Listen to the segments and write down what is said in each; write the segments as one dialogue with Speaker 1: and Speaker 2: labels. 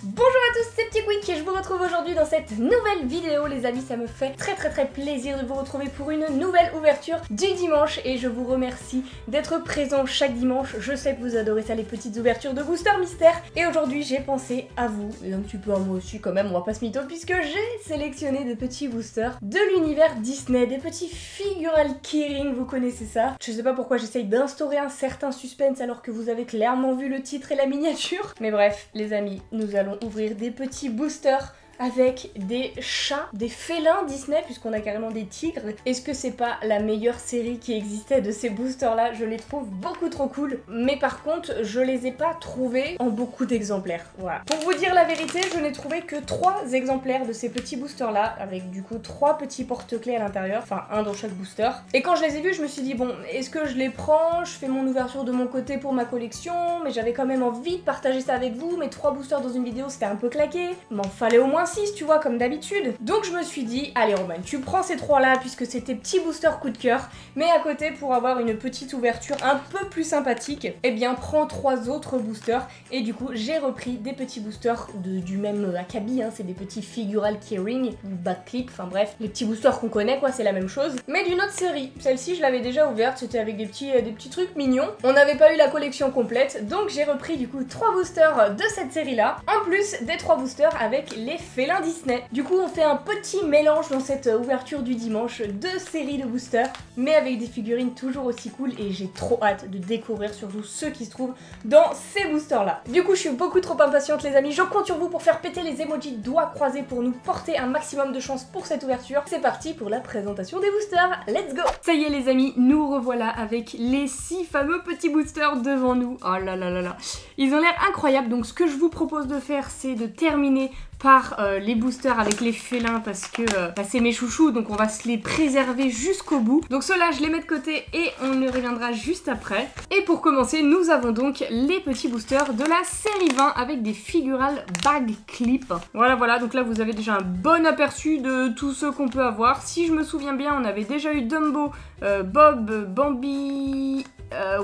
Speaker 1: Bonjour à tous, c'est Petit Quick et je vous retrouve aujourd'hui dans cette nouvelle vidéo les amis. Ça me fait très plaisir de vous retrouver pour une nouvelle ouverture du dimanche et je vous remercie d'être présents chaque dimanche. Je sais que vous adorez ça, les petites ouvertures de booster mystère, et aujourd'hui j'ai pensé à vous et un petit peu à moi aussi quand même, on va pas se mytho, puisque j'ai sélectionné des petits boosters de l'univers Disney, des petits figural keyring, vous connaissez ça. Je sais pas pourquoi j'essaye d'instaurer un certain suspense alors que vous avez clairement vu le titre et la miniature, mais bref les amis, nous allons ouvrir des petits boosters avec des chats, des félins Disney, puisqu'on a carrément des tigres. Est-ce que c'est pas la meilleure série qui existait de ces boosters là? Je les trouve beaucoup trop cool, mais par contre je les ai pas trouvés en beaucoup d'exemplaires, voilà. Pour vous dire la vérité, je n'ai trouvé que 3 exemplaires de ces petits boosters là, avec du coup 3 petits porte-clés à l'intérieur, enfin un dans chaque booster. Et quand je les ai vus, je me suis dit bon, est-ce que je les prends, je fais mon ouverture de mon côté pour ma collection, mais j'avais quand même envie de partager ça avec vous, mais 3 boosters dans une vidéo c'était un peu claqué, m'en fallait au moins 6, tu vois, comme d'habitude. Donc je me suis dit, allez Roman, tu prends ces 3 là puisque c'est tes petits boosters coup de cœur, mais à côté, pour avoir une petite ouverture un peu plus sympathique, eh bien prends 3 autres boosters. Et du coup j'ai repris des petits boosters du même acabit, hein, c'est des petits figural keyring ou backclip, enfin bref, les petits boosters qu'on connaît quoi, c'est la même chose, mais d'une autre série. Celle-ci je l'avais déjà ouverte, c'était avec des petits trucs mignons. On n'avait pas eu la collection complète, donc j'ai repris du coup 3 boosters de cette série là, en plus des 3 boosters avec les félins Disney. Du coup on fait un petit mélange dans cette ouverture du dimanche de séries de boosters, mais avec des figurines toujours aussi cool, et j'ai trop hâte de découvrir surtout ceux qui se trouvent dans ces boosters là. Du coup je suis beaucoup trop impatiente les amis, je compte sur vous pour faire péter les emojis doigts croisés pour nous porter un maximum de chance pour cette ouverture. C'est parti pour la présentation des boosters, let's go! Ça y est les amis, nous revoilà avec les 6 fameux petits boosters devant nous. Oh là là là là, ils ont l'air incroyables. Donc ce que je vous propose de faire, c'est de terminer par les boosters avec les félins, parce que c'est mes chouchous, donc on va se les préserver jusqu'au bout. Donc ceux-là je les mets de côté et on y reviendra juste après. Et pour commencer, nous avons donc les petits boosters de la série 20 avec des figural bag clip. Voilà, donc là vous avez déjà un bon aperçu de tous ceux qu'on peut avoir. Si je me souviens bien, on avait déjà eu Dumbo, Bob, Bambi,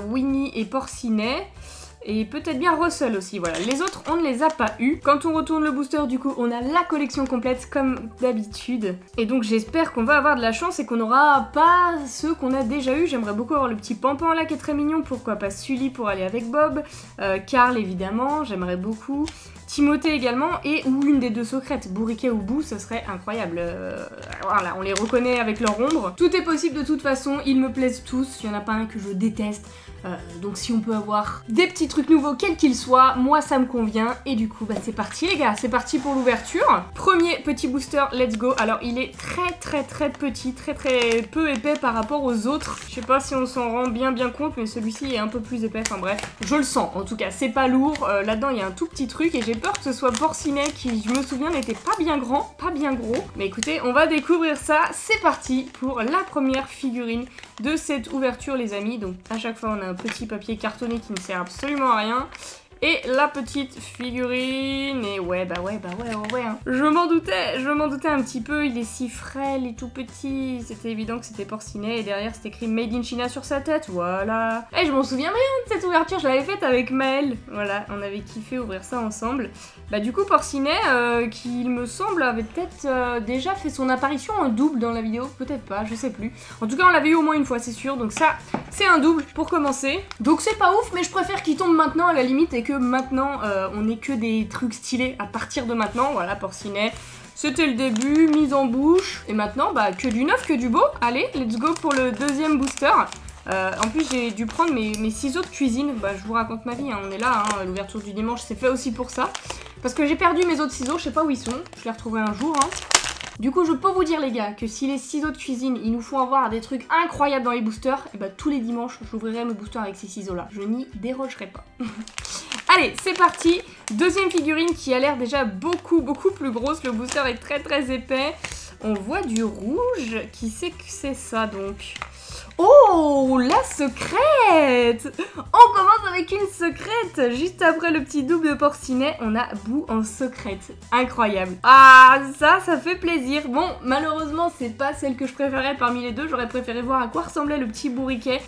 Speaker 1: Winnie et Porcinet. Et peut-être bien Russell aussi, voilà. Les autres, on ne les a pas eu. Quand on retourne le booster, du coup, on a la collection complète comme d'habitude. Et donc j'espère qu'on va avoir de la chance et qu'on n'aura pas ceux qu'on a déjà eu. J'aimerais beaucoup avoir le petit Pampan là qui est très mignon. Pourquoi pas Sully pour aller avec Bob. Carl évidemment, j'aimerais beaucoup. Timothée également, et ou une des 2 secrètes, Bourriquet ou Boo, ça serait incroyable. Voilà, on les reconnaît avec leur ombre. Tout est possible de toute façon, ils me plaisent tous, il n'y en a pas un que je déteste. Donc si on peut avoir des petits trucs nouveaux, quels qu'ils soient, moi ça me convient. Et du coup, c'est parti les gars, c'est parti pour l'ouverture. Premier petit booster, let's go. Alors il est très petit, très peu épais par rapport aux autres. Je sais pas si on s'en rend bien compte, mais celui-ci est un peu plus épais, enfin bref. Je le sens, en tout cas, c'est pas lourd. Là-dedans, il y a un tout petit truc, et j'ai peur que ce soit Porcinet qui, je me souviens, n'était pas bien grand, pas bien gros. Mais écoutez, on va découvrir ça. C'est parti pour la première figurine de cette ouverture les amis. Donc à chaque fois on a un petit papier cartonné qui ne sert absolument à rien. Et la petite figurine, et ouais, hein. Je m'en doutais un petit peu, il est si frêle et tout petit. C'était évident que c'était Porcinet, et derrière c'est écrit Made in China sur sa tête, voilà. Et je m'en souviens bien de cette ouverture, je l'avais faite avec Maëlle. Voilà, on avait kiffé ouvrir ça ensemble. Bah du coup Porcinet, qui il me semble avait peut-être déjà fait son apparition en double dans la vidéo, peut-être pas, je sais plus. En tout cas on l'avait eu au moins une fois, c'est sûr, donc ça, c'est un double pour commencer. Donc c'est pas ouf, mais je préfère qu'il tombe maintenant à la limite, et que maintenant on ait que des trucs stylés à partir de maintenant. Voilà, Porcinet, c'était le début, mise en bouche, et maintenant que du neuf, que du beau. Allez, let's go pour le deuxième booster. En plus j'ai dû prendre mes ciseaux de cuisine. Je vous raconte ma vie, hein, on est là, hein, l'ouverture du dimanche c'est fait aussi pour ça, parce que j'ai perdu mes autres ciseaux, je sais pas où ils sont, je les retrouverai un jour, hein. Du coup, je peux vous dire les gars que si les ciseaux de cuisine, ils nous font avoir des trucs incroyables dans les boosters, et tous les dimanches, j'ouvrirai mes boosters avec ces ciseaux-là. Je n'y dérogerai pas. Allez, c'est parti. Deuxième figurine qui a l'air déjà beaucoup plus grosse. Le booster est très épais. On voit du rouge. Qui sait que c'est ça donc? Oh, la secrète! On commence avec une secrète. Juste après le petit double de porcinet, on a Boo en secrète. Incroyable. Ah, ça fait plaisir. Bon, malheureusement, c'est pas celle que je préférais parmi les deux. J'aurais préféré voir à quoi ressemblait le petit bourriquet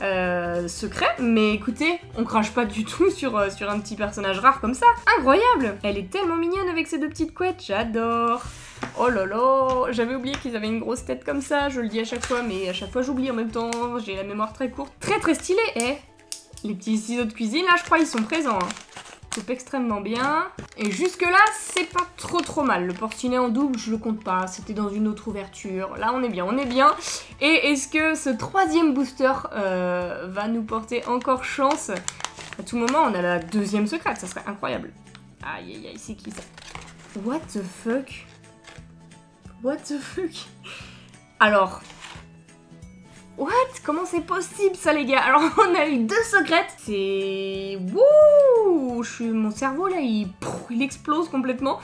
Speaker 1: secret. Mais écoutez, on crache pas du tout sur un petit personnage rare comme ça. Incroyable! Elle est tellement mignonne avec ses deux petites couettes. J'adore. Oh là là, j'avais oublié qu'ils avaient une grosse tête comme ça, je le dis à chaque fois, mais à chaque fois j'oublie en même temps, j'ai la mémoire très courte. Très très stylé, les petits ciseaux de cuisine, là je crois ils sont présents. Hein. Coupe extrêmement bien. Et jusque là, c'est pas trop mal. Le porcinet en double, je le compte pas, c'était dans une autre ouverture. Là on est bien, on est bien. Et est-ce que ce troisième booster va nous porter encore chance? À tout moment, on a la deuxième secrète, ça serait incroyable. Aïe aïe aïe, c'est qui ça? What the fuck? What the fuck? Alors... What? Comment c'est possible ça les gars? Alors on a eu deux secrètes. C'est... Wouh! Mon cerveau là, il explose complètement.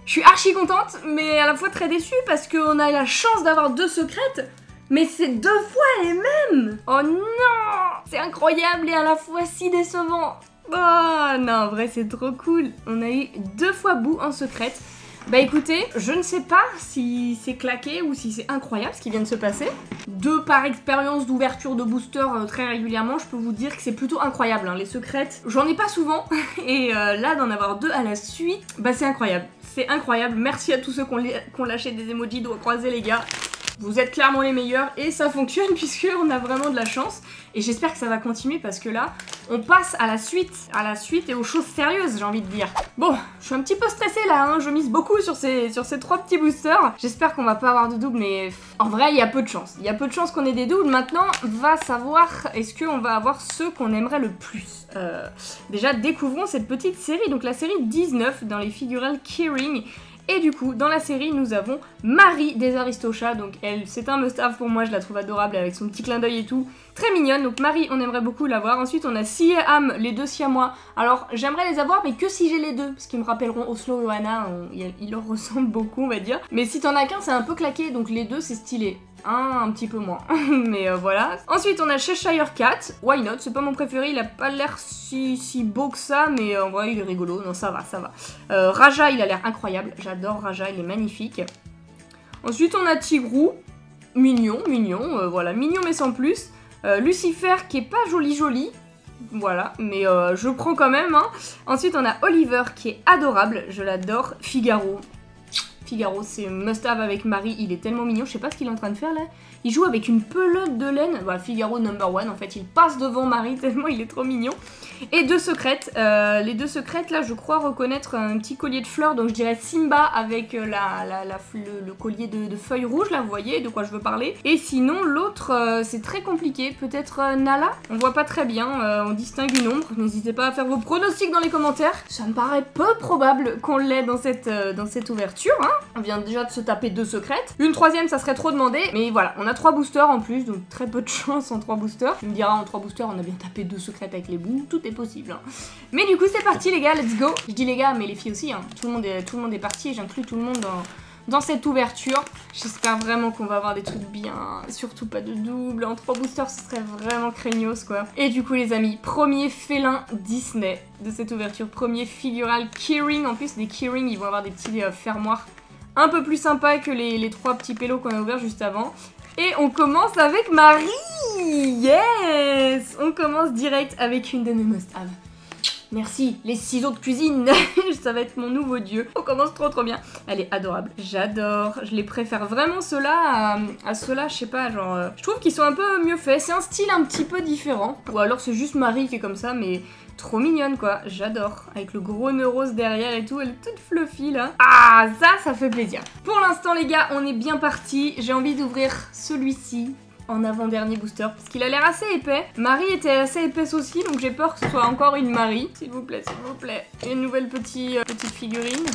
Speaker 1: Je suis archi contente, mais à la fois très déçue parce qu'on a eu la chance d'avoir deux secrètes. Mais c'est deux fois les mêmes! Oh non! C'est incroyable et à la fois si décevant. Oh non, en vrai c'est trop cool. On a eu deux fois Boo en secrète. Bah écoutez, je ne sais pas si c'est claqué ou si c'est incroyable ce qui vient de se passer. Par expérience d'ouverture de booster très régulièrement, je peux vous dire que c'est plutôt incroyable. Hein. Les secrètes, j'en ai pas souvent. Et là, d'en avoir deux à la suite, bah c'est incroyable. C'est incroyable. Merci à tous ceux qui ont lâché des emojis doigts croisés les gars. Vous êtes clairement les meilleurs et ça fonctionne puisqu'on a vraiment de la chance. Et j'espère que ça va continuer parce que là, on passe à la suite et aux choses sérieuses, j'ai envie de dire. Bon, je suis un petit peu stressée là, hein. Je mise beaucoup sur ces trois petits boosters. J'espère qu'on va pas avoir de double, mais en vrai, il y a peu de chance. Il y a peu de chance qu'on ait des doubles. Maintenant, va savoir est-ce qu'on va avoir ceux qu'on aimerait le plus. Déjà, découvrons cette petite série, donc la série 19 dans les figurines Keyring. Et du coup, dans la série, nous avons Marie des Aristochats. Donc elle, c'est un must-have pour moi, je la trouve adorable avec son petit clin d'œil et tout. Très mignonne, donc Marie, on aimerait beaucoup l'avoir. Ensuite, on a Si et Am, les deux siamois. Alors, j'aimerais les avoir, mais que si j'ai les deux, parce qu'ils me rappelleront Oslo et Johanna, ils leur ressemblent beaucoup, on va dire. Mais si t'en as qu'un, c'est un peu claqué, donc les deux, c'est stylé. Un petit peu moins, mais voilà. Ensuite, on a Cheshire Cat, why not, c'est pas mon préféré, il a pas l'air si beau que ça, mais en vrai, il est rigolo, non, ça va, ça va. Raja, il a l'air incroyable, j'adore Raja, il est magnifique. Ensuite, on a Tigrou, mignon, voilà, mignon mais sans plus. Lucifer, qui est pas joli, voilà, mais je prends quand même, hein. Ensuite, on a Oliver, qui est adorable, je l'adore. Figaro, c'est must-have avec Marie, il est tellement mignon, je sais pas ce qu'il est en train de faire là. Il joue avec une pelote de laine, voilà, Figaro number one, en fait, il passe devant Marie tellement il est trop mignon. Et deux secrètes, les deux secrètes là, je crois reconnaître un petit collier de fleurs, donc je dirais Simba avec le collier de feuilles rouges là, vous voyez de quoi je veux parler. Et sinon l'autre, c'est très compliqué, peut-être Nala, on voit pas très bien, on distingue une ombre, n'hésitez pas à faire vos pronostics dans les commentaires. Ça me paraît peu probable qu'on l'ait dans cette ouverture, hein. On vient déjà de se taper deux secrètes. Une troisième, ça serait trop demandé. Mais voilà, on a 3 boosters en plus, donc très peu de chance en 3 boosters. Tu me diras, en 3 boosters, on a bien tapé 2 secrètes avec les bouts. Tout est possible. Hein. Mais du coup, c'est parti les gars, let's go. Je dis les gars, mais les filles aussi. Hein. Tout le monde est parti et j'inclus tout le monde dans cette ouverture. J'espère vraiment qu'on va avoir des trucs bien. Surtout pas de double. En 3 boosters, ce serait vraiment craignos quoi. Et du coup les amis, premier félin Disney de cette ouverture. Premier figural Keyring. En plus, des Keyring, ils vont avoir des petits fermoirs un peu plus sympa que les 3 petits pélos qu'on a ouverts juste avant. Et on commence avec Marie. Yes. On commence direct avec une de mes must-have. Merci, les ciseaux de cuisine. Ça va être mon nouveau dieu. On commence trop bien. Elle est adorable, j'adore. Je les préfère vraiment ceux-là à ceux-là, je sais pas, genre... je trouve qu'ils sont un peu mieux faits. C'est un style un petit peu différent. Ou alors c'est juste Marie qui est comme ça, mais... trop mignonne quoi, j'adore. Avec le gros nœud rose derrière et tout, elle est toute fluffy là. Ah, ça fait plaisir. Pour l'instant les gars, on est bien parti. J'ai envie d'ouvrir celui-ci en avant-dernier booster parce qu'il a l'air assez épais. Marie était assez épaisse aussi, donc j'ai peur que ce soit encore une Marie. S'il vous plaît, s'il vous plaît. Une nouvelle petite figurine.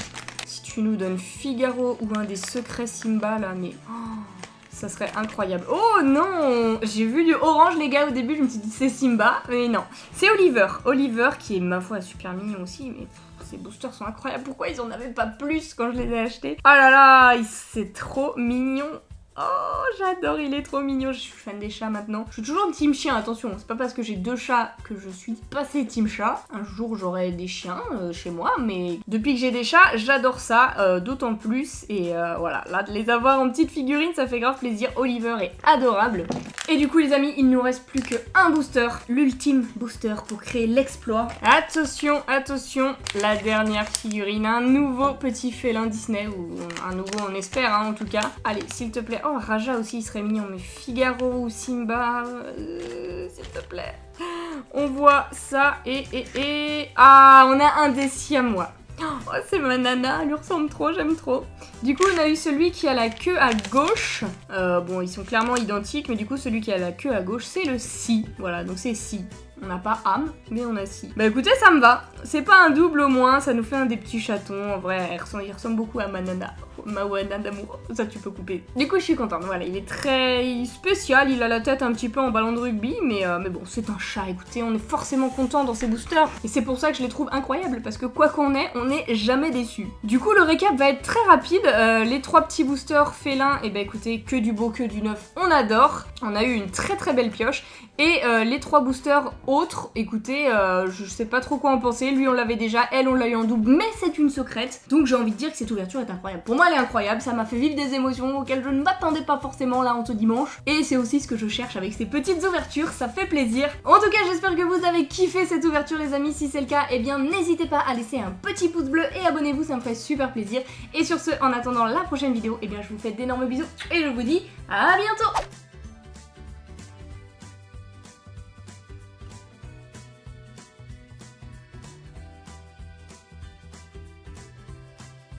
Speaker 1: Si tu nous donnes Figaro ou un des secrets Simba là, mais... oh, ça serait incroyable. Oh non! J'ai vu du orange les gars au début, je me suis dit c'est Simba, mais non. C'est Oliver. Oliver qui est ma foi super mignon aussi, mais ces boosters sont incroyables. Pourquoi ils en avaient pas plus quand je les ai achetés? Oh là là, c'est trop mignon. Oh, j'adore, il est trop mignon. Je suis fan des chats maintenant. Je suis toujours team chien, attention. C'est pas parce que j'ai 2 chats que je suis passée team chat. Un jour, j'aurai des chiens chez moi, mais depuis que j'ai des chats, j'adore ça, d'autant plus. Et voilà, là, de les avoir en petite figurine, ça fait grave plaisir. Oliver est adorable. Et du coup, les amis, il nous reste plus qu'un booster, l'ultime booster pour créer l'exploit. Attention, attention, la dernière figurine, un nouveau petit félin Disney, ou un nouveau on espère en tout cas. Allez, s'il te plaît. Oh, Raja aussi, il serait mignon, mais Figaro ou Simba, s'il te plaît. On voit ça et... Ah, on a un des siamois. Oh, c'est ma nana, elle lui ressemble trop, j'aime trop. Du coup, on a eu celui qui a la queue à gauche. Bon, ils sont clairement identiques, mais du coup, celui qui a la queue à gauche, c'est le Si. Voilà, donc c'est Si. On n'a pas âme, mais on a Si. Bah écoutez, ça me va. C'est pas un double au moins, ça nous fait un des petits chatons. En vrai, il ressemble beaucoup à ma nana. Ma wana d'amour. Ça, tu peux couper. Du coup, je suis contente. Voilà, il est très spécial. Il a la tête un petit peu en ballon de rugby, mais bon, c'est un chat. Écoutez, on est forcément content dans ces boosters. Et c'est pour ça que je les trouve incroyables, parce que quoi qu'on ait, on n'est jamais déçu. Du coup, le récap va être très rapide. Les 3 petits boosters félins, et bah écoutez, que du beau, que du neuf. On adore. On a eu une très très belle pioche. Et les 3 boosters autres, écoutez, je sais pas trop quoi en penser. Lui, on l'avait déjà, elle, on l'a eu en double, mais c'est une secrète. Donc j'ai envie de dire que cette ouverture est incroyable. Pour moi, elle est incroyable. Ça m'a fait vivre des émotions auxquelles je ne m'attendais pas forcément là en ce dimanche. Et c'est aussi ce que je cherche avec ces petites ouvertures. Ça fait plaisir. En tout cas, j'espère que vous avez kiffé cette ouverture, les amis. Si c'est le cas, eh bien, n'hésitez pas à laisser un petit pouce bleu et abonnez-vous. Ça me ferait super plaisir. Et sur ce, en attendant la prochaine vidéo, eh bien, je vous fais d'énormes bisous et je vous dis à bientôt.